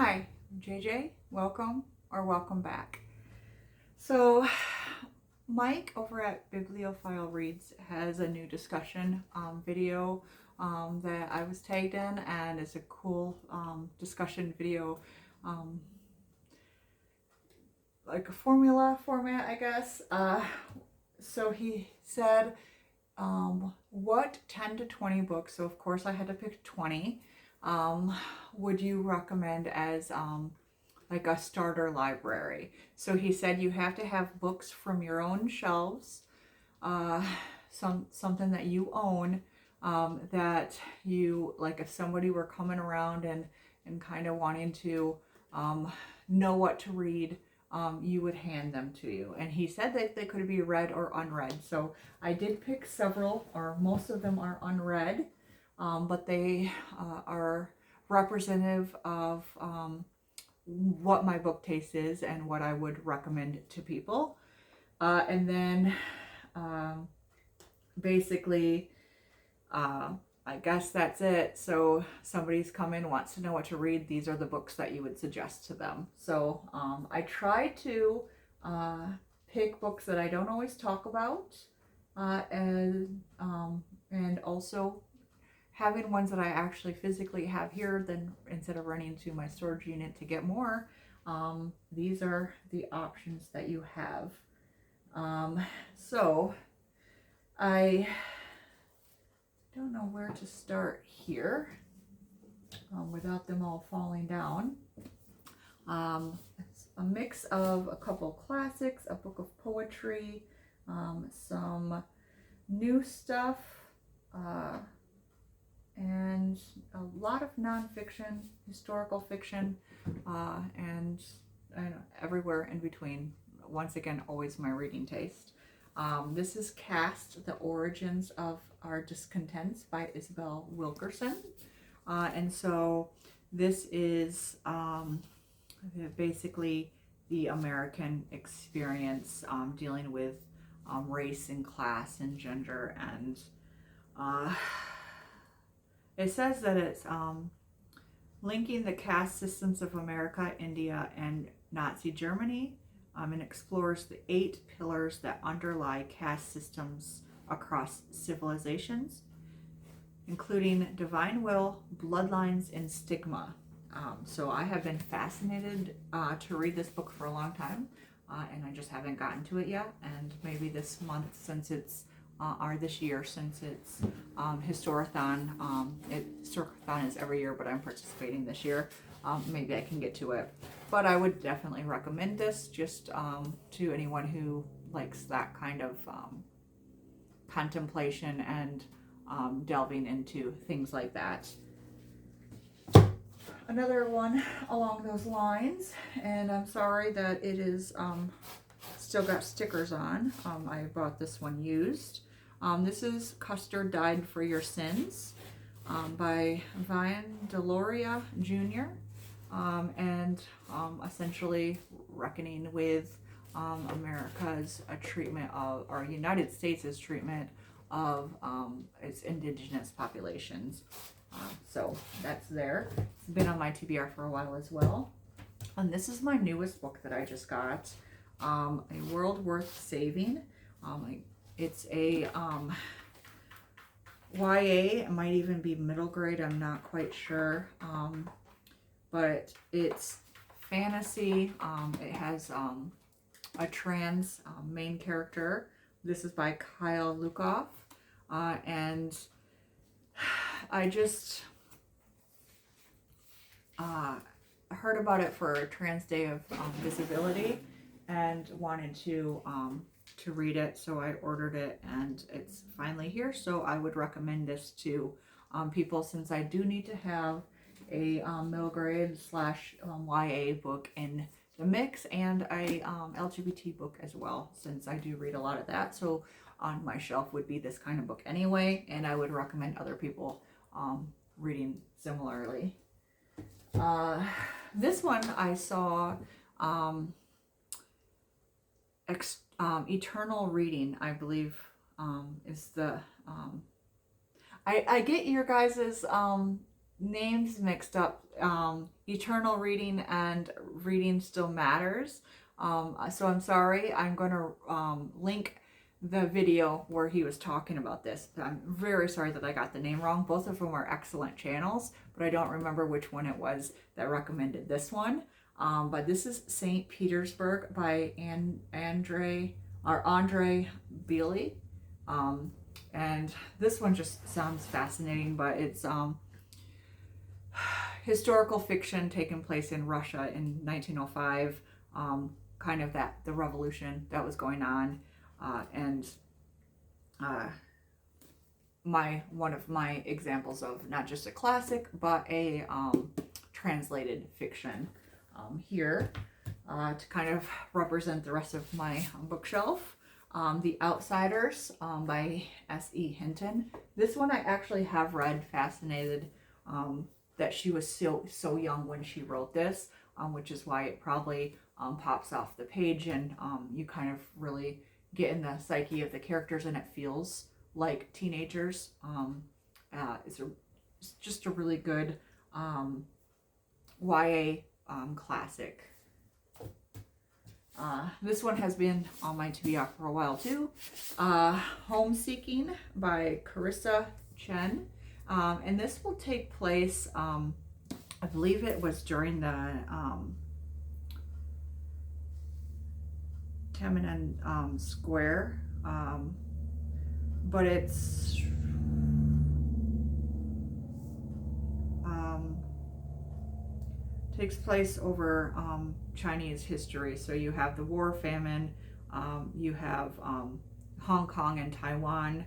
Hi, I'm JJ. Welcome or welcome back. So, Mike over at Bibliophile Reads has a new discussion video that I was tagged in, and it's a cool discussion video, um, like a formula format, I guess. So he said, what 10 to 20 books, so of course I had to pick 20, would you recommend as like a starter library? So he said you have to have books from your own shelves, uh, something that you own, that you like. If somebody were coming around and kind of wanting to know what to read, you would hand them to you. And he said that they could be read or unread. So I did pick several, or most of them are unread, but they are representative of what my book taste is and what I would recommend to people. And then basically, I guess that's it. So somebody's come in, wants to know what to read. These are the books that you would suggest to them. So I try to pick books that I don't always talk about, and also having ones that I actually physically have here, then instead of running to my storage unit to get more, these are the options that you have. So I don't know where to start here without them all falling down. It's a mix of a couple classics, a book of poetry, some new stuff, and a lot of nonfiction, historical fiction, and I don't know, everywhere in between. Once again, always my reading taste. This is Caste, The Origins of Our Discontents by Isabel Wilkerson. And so this is basically the American experience dealing with race and class and gender. And it says that it's linking the caste systems of America, India, and Nazi Germany, and explores the 8 pillars that underlie caste systems across civilizations, including divine will, bloodlines, and stigma. So I have been fascinated to read this book for a long time, and I just haven't gotten to it yet. And maybe this month, since it's or this year, since it's Historathon. Historathon is every year, but I'm participating this year. Maybe I can get to it. But I would definitely recommend this just to anyone who likes that kind of contemplation and delving into things like that. Another one along those lines, and I'm sorry that it is still got stickers on. I bought this one used. This is Custard Died for Your Sins by Vian Deloria Jr. And essentially reckoning with America's treatment of, or United States' treatment of its indigenous populations. So that's there. It's been on my TBR for a while as well. And this is my newest book that I just got, A World Worth Saving. It's a YA, it might even be middle grade, I'm not quite sure. But it's fantasy. It has a trans main character. This is by Kyle Lukoff. And I just heard about it for Trans Day of Visibility and wanted to read it, so I ordered it, and it's finally here. So I would recommend this to people, since I do need to have a middle grade / YA book in the mix, and a LGBT book as well, since I do read a lot of that. So on my shelf would be this kind of book anyway, and I would recommend other people reading similarly. This one I saw, Eternal Reading, I believe, is the I get your guys's names mixed up. Eternal Reading and Reading Still Matters. So I'm sorry. I'm going to link the video where he was talking about this. I'm very sorry that I got the name wrong. Both of them are excellent channels, but I don't remember which one it was that recommended this one. But this is St. Petersburg by Andre Beely. And this one just sounds fascinating, but it's historical fiction taking place in Russia in 1905, kind of the revolution that was going on, and one of my examples of not just a classic but a translated fiction here to kind of represent the rest of my bookshelf. The Outsiders by S.E. Hinton. This one I actually have read, fascinated that she was so young when she wrote this, which is why it probably pops off the page, and you kind of really get in the psyche of the characters, and it feels like teenagers. It's just a really good YA classic. This one has been on my TBR for a while too. Homeseeking by Carissa Chen. And this will take place, I believe it was during the Tiananmen Square, but it's takes place over Chinese history. So you have the war, famine, you have Hong Kong and Taiwan,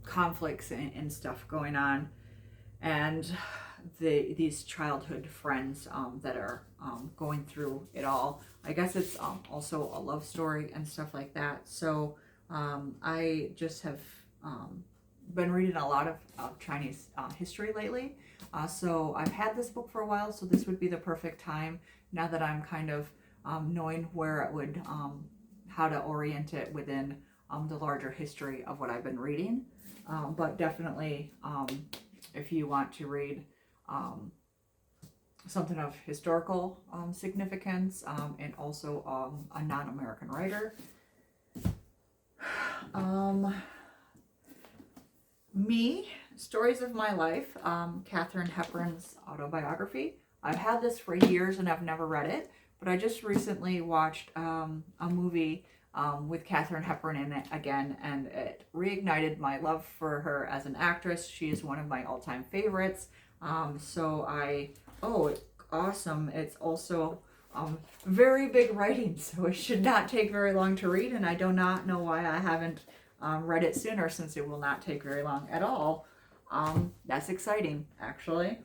conflicts and stuff going on, and these childhood friends that are going through it all. I guess it's also a love story and stuff like that. So I just have been reading a lot of Chinese history lately. So I've had this book for a while, so this would be the perfect time now that I'm kind of knowing where it would, how to orient it within the larger history of what I've been reading. But definitely, if you want to read something of historical significance and also a non-American writer. Stories of My Life, Katharine Hepburn's autobiography. I've had this for years and I've never read it, but I just recently watched a movie with Katharine Hepburn in it again, and it reignited my love for her as an actress. She is one of my all-time favorites. It's awesome. It's also very big writing, so it should not take very long to read, and I do not know why I haven't read it sooner, since it will not take very long at all. That's exciting, actually.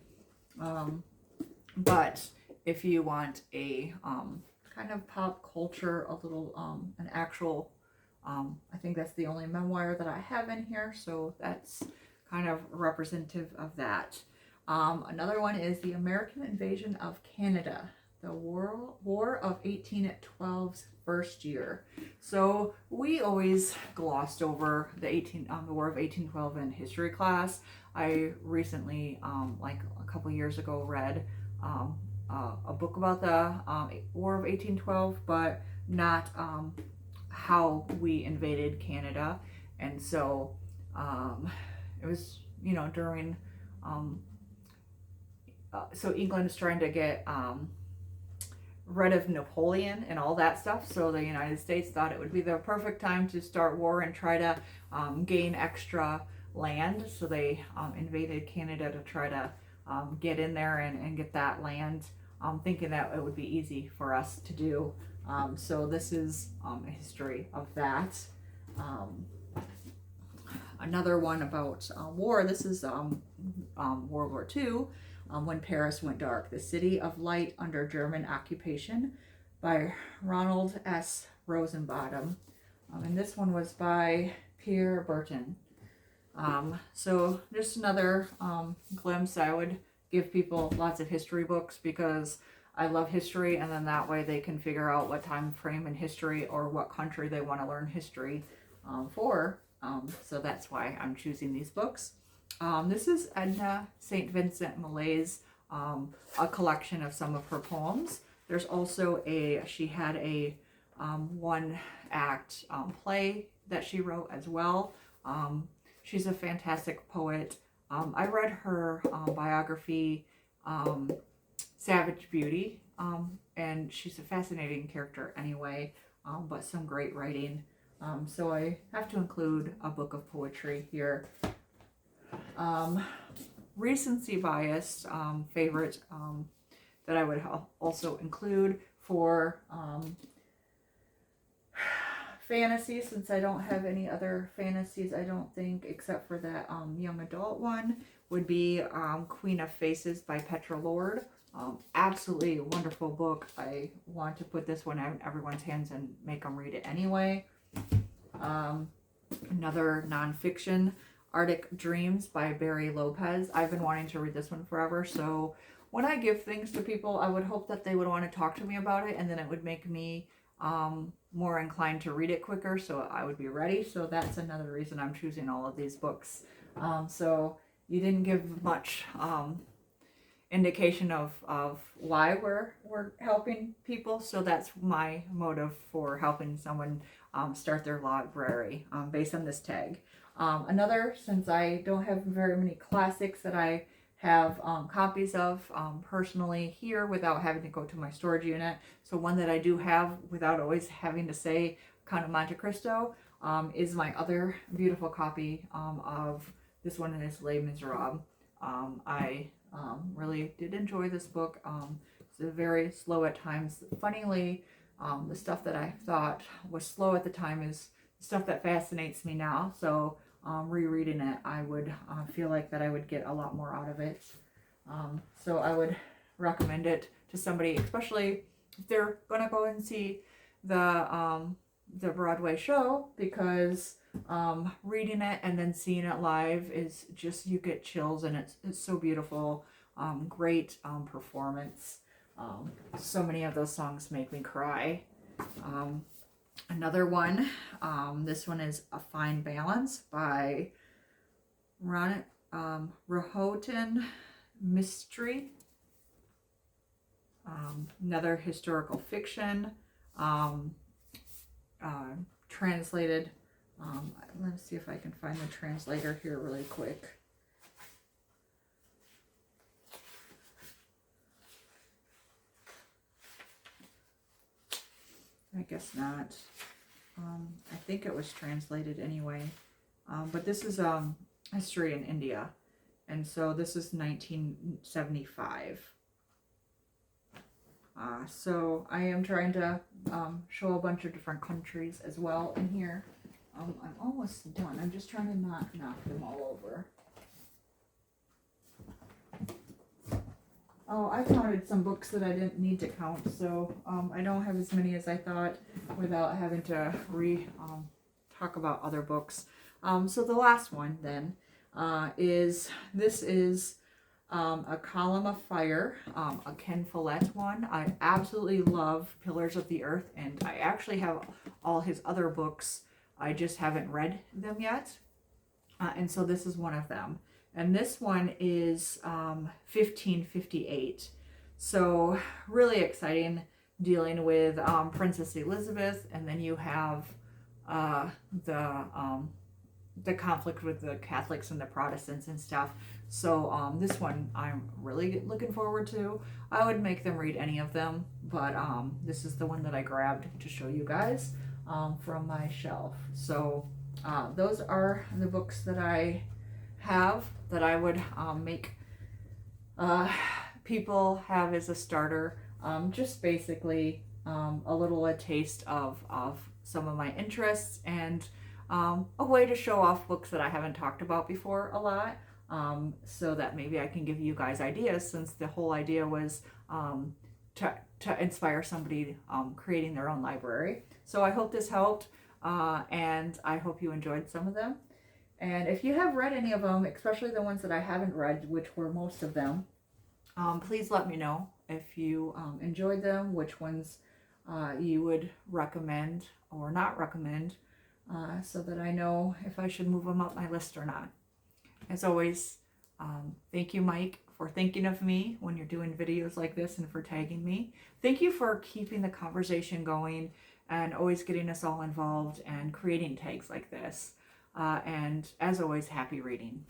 But if you want a kind of pop culture, a little, an actual, I think that's the only memoir that I have in here, so that's kind of representative of that. Another one is The American Invasion of Canada, the War of 1812's first year. So we always glossed over the War of 1812 in history class. I recently, like a couple years ago, read a book about the War of 1812, but not how we invaded Canada. And so it was, during so England is trying to get rid of Napoleon and all that stuff. So the United States thought it would be the perfect time to start war and try to gain extra land. So they invaded Canada to try to get in there and get that land, thinking that it would be easy for us to do. So this is a history of that. Another one about war. This is World War II. When Paris Went Dark, The City of Light Under German Occupation by Ronald S. Rosenbottom. And this one was by Pierre Berton. So just another glimpse. I would give people lots of history books because I love history, and then that way they can figure out what time frame in history or what country they want to learn history for. So that's why I'm choosing these books. This is Edna St. Vincent Millay's, a collection of some of her poems. There's also she had a one act play that she wrote as well. She's a fantastic poet. I read her biography, Savage Beauty, and she's a fascinating character anyway, but some great writing. So I have to include a book of poetry here. Recency bias favorite that I would also include for fantasy, since I don't have any other fantasies, I don't think, except for that young adult one, would be Queen of Faces by Petra Lord. Absolutely wonderful book. I want to put this one in everyone's hands and make them read it anyway. Another nonfiction, Arctic Dreams by Barry Lopez. I've been wanting to read this one forever, so when I give things to people, I would hope that they would want to talk to me about it, and then it would make me more inclined to read it quicker, so I would be ready. So that's another reason I'm choosing all of these books. So you didn't give much indication of why we're helping people, so that's my motive for helping someone start their library based on this tag. Another, since I don't have very many classics that I have copies of personally here without having to go to my storage unit, so one that I do have without always having to say Count of Monte Cristo is my other beautiful copy of this one is Les Miserables. I really did enjoy this book. It's very slow at times. Funnily, the stuff that I thought was slow at the time is stuff that fascinates me now. So rereading it, I would feel like that I would get a lot more out of it. So I would recommend it to somebody, especially if they're going to go and see the Broadway show, because reading it and then seeing it live is just, you get chills, and it's so beautiful. Great performance. So many of those songs make me cry. Another one, this one is A Fine Balance by Rahoton Mystery. Another historical fiction, translated. Let's see if I can find the translator here really quick. I guess not. I think it was translated anyway. But this is history in India. And so this is 1975. So I am trying to show a bunch of different countries as well in here. I'm almost done. I'm just trying to not knock them all over. Oh, I counted some books that I didn't need to count, so I don't have as many as I thought without having to talk about other books. So the last one then is A Column of Fire, a Ken Follett one. I absolutely love Pillars of the Earth, and I actually have all his other books. I just haven't read them yet, and so this is one of them. And this one is 1558. So really exciting, dealing with Princess Elizabeth, and then you have the conflict with the Catholics and the Protestants and stuff. So this one I'm really looking forward to. I would make them read any of them, but this is the one that I grabbed to show you guys from my shelf. So those are the books that I have that I would make people have as a starter. Just basically a taste of some of my interests, and a way to show off books that I haven't talked about before a lot, so that maybe I can give you guys ideas, since the whole idea was to inspire somebody creating their own library. So I hope this helped, and I hope you enjoyed some of them. And if you have read any of them, especially the ones that I haven't read, which were most of them, please let me know if you enjoyed them, which ones you would recommend or not recommend so that I know if I should move them up my list or not. As always, thank you, Mike, for thinking of me when you're doing videos like this and for tagging me. Thank you for keeping the conversation going and always getting us all involved and creating tags like this. And as always, happy reading.